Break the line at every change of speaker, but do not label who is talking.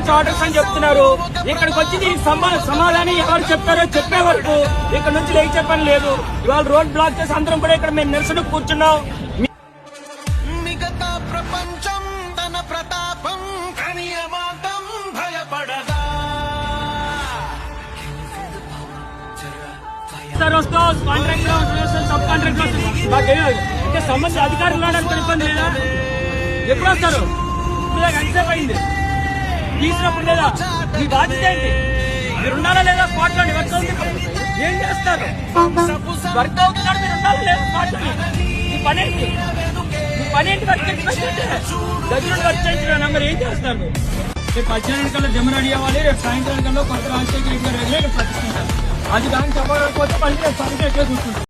Maintenance orders అని చెప్తున్నారు. ఇక్కడికి వచ్చి దీనికి సమాధానం ఎవరు చెప్తారో చెప్పే వరకు ఇక్కడ నుంచి లేచే పని లేదు. ఇవాళ రోడ్ బ్లాక్ చేసి అందరం కూడా ఇక్కడ మేము నిరసన కూర్చున్నాం.
మిగతా ప్రపంచం తన ప్రతాపం కనియమాటం భయపడదా.
సబ్ కాంట్రాక్ట్ సంబంధించి అధికారులు రావడానికి ఇబ్బంది లేదా? ఎప్పుడు వస్తారు? ఎంతసేపు అయింది తీసినప్పుడు లేదా? మీ బాధ్యత ఏంటి? మీరు ఉండాలా లేదా స్పాట్ లో? వర్క్ అవుతుంది, ఏం చేస్తారు? వర్క్ అవుతున్నాడు, మీరు ఉండాలా లేదా స్పాట్ లో? మీ పనేంటి? మీ పనేంటి? వర్క్ దగ్గర వర్క్ చేయించిన మరి ఏం చేస్తారు? రేపు 18 కల్లా జమ రెడీ అవ్వాలి. రేపు సాయంత్రం కల్లా కొత్త రాజశేఖర రెడ్డి గారు ప్రతిష్ఠించాలి. అది దానికి చెప్పకపోతే మళ్ళీ రేపు సంఖ్య ఎట్లా చూసుకుంటారు.